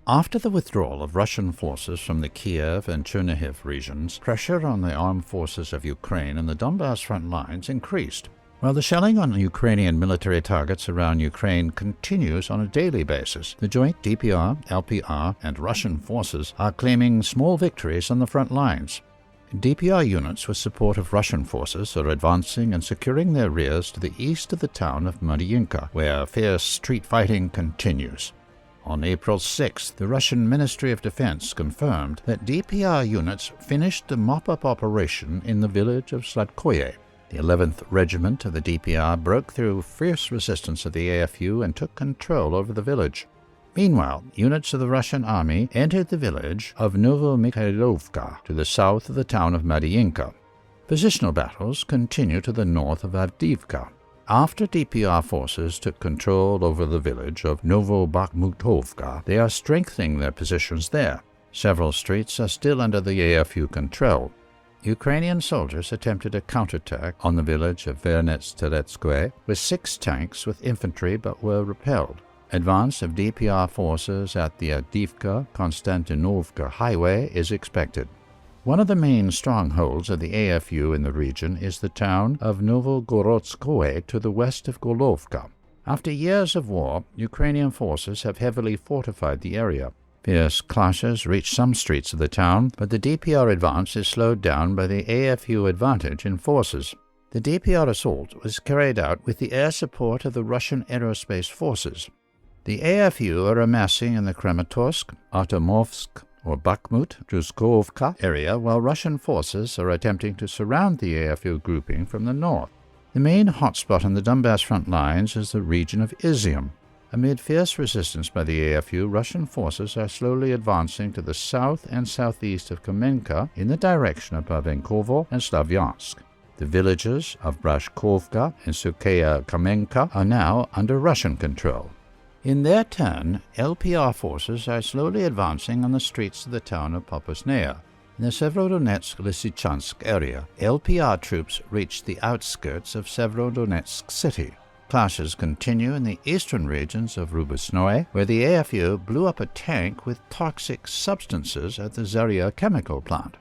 After the withdrawal of Russian forces from the Kiev and Chernihiv regions, pressure on the armed forces of Ukraine and the Donbass front lines increased. While the shelling on Ukrainian military targets around Ukraine continues on a daily basis, the joint DPR, LPR, and Russian forces are claiming small victories on the front lines. DPR units with support of Russian forces are advancing and securing their rears to the east of the town of Maryinka, where fierce street fighting continues. On April 6, the Russian Ministry of Defense confirmed that DPR units finished the mop-up operation in the village of Sladkoye. The 11th Regiment of the DPR broke through fierce resistance of the AFU and took control over the village. Meanwhile, units of the Russian army entered the village of Novomikhailovka to the south of the town of Maryinka. Positional battles continue to the north of Avdiivka. After DPR forces took control over the village of Novomikhailovka, they are strengthening their positions there. Several streets are still under the AFU control. Ukrainian soldiers attempted a counterattack on the village of Sladkoye with 6 tanks with infantry but were repelled. Advance of DPR forces at the Avdiivka-Konstantinovka highway is expected. One of the main strongholds of the AFU in the region is the town of Novogorodskoye to the west of Golovka. After years of war, Ukrainian forces have heavily fortified the area. Fierce clashes reach some streets of the town, but the DPR advance is slowed down by the AFU advantage in forces. The DPR assault was carried out with the air support of the Russian aerospace forces. The AFU are amassing in the Kramatorsk, Artemovsk, or Bakhmut, Druzhkovka area, while Russian forces are attempting to surround the AFU grouping from the north. The main hotspot on the Donbass front lines is the region of Izium. Amid fierce resistance by the AFU, Russian forces are slowly advancing to the south and southeast of Kamenka in the direction of Bavenkovo and Slavyansk. The villages of Brashkovka and Sukaya Kamenka are now under Russian control. In their turn, LPR forces are slowly advancing on the streets of the town of Popasnaya. In the Severodonetsk-Lysychansk area, LPR troops reached the outskirts of Severodonetsk city. Clashes continue in the eastern regions of Rubosnoye, where the AFU blew up a tank with toxic substances at the Zarya chemical plant.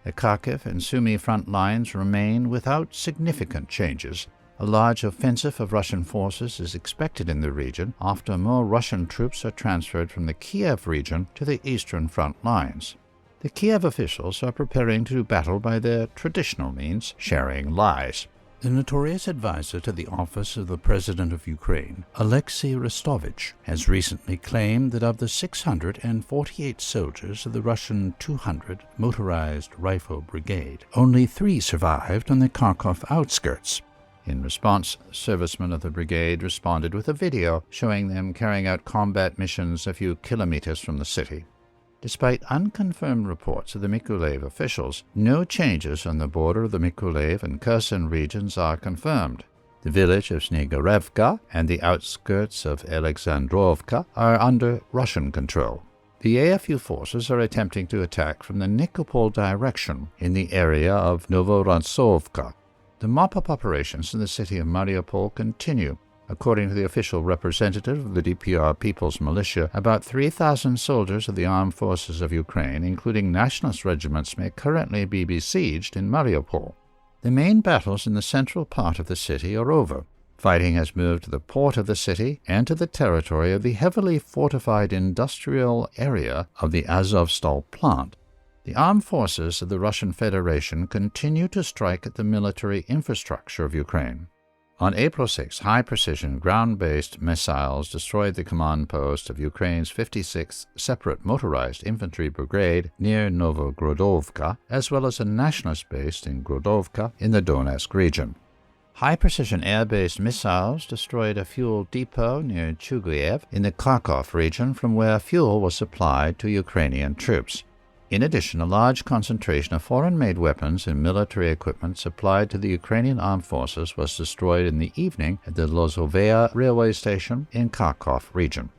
The Kharkiv and Sumy front lines remain without significant changes. A large offensive of Russian forces is expected in the region after more Russian troops are transferred from the Kiev region to the eastern front lines. The Kiev officials are preparing to do battle by their traditional means, sharing lies. The notorious advisor to the office of the President of Ukraine, Alexei Restovich, has recently claimed that of the 648 soldiers of the Russian 200 Motorized Rifle Brigade, only 3 survived on the Kharkov outskirts. In response, servicemen of the brigade responded with a video showing them carrying out combat missions a few kilometers from the city. Despite unconfirmed reports of the Mykolaiv officials, no changes on the border of the Mykolaiv and Kherson regions are confirmed. The village of Snegorevka and the outskirts of Alexandrovka are under Russian control. The AFU forces are attempting to attack from the Nikopol direction in the area of Novorantsovka. The mop-up operations in the city of Mariupol continue. According to the official representative of the DPR People's Militia, about 3,000 soldiers of the armed forces of Ukraine, including nationalist regiments, may currently be besieged in Mariupol. The main battles in the central part of the city are over. Fighting has moved to the port of the city and to the territory of the heavily fortified industrial area of the Azovstal plant. The armed forces of the Russian Federation continue to strike at the military infrastructure of Ukraine. On April 6, high-precision ground-based missiles destroyed the command post of Ukraine's 56th Separate Motorized Infantry Brigade near Novogrodovka, as well as a nationalist base in Grodovka in the Donetsk region. High-precision air-based missiles destroyed a fuel depot near Chuguyev in the Kharkov region from where fuel was supplied to Ukrainian troops. In addition, a large concentration of foreign-made weapons and military equipment supplied to the Ukrainian armed forces was destroyed in the evening at the Lozovaya railway station in Kharkov region.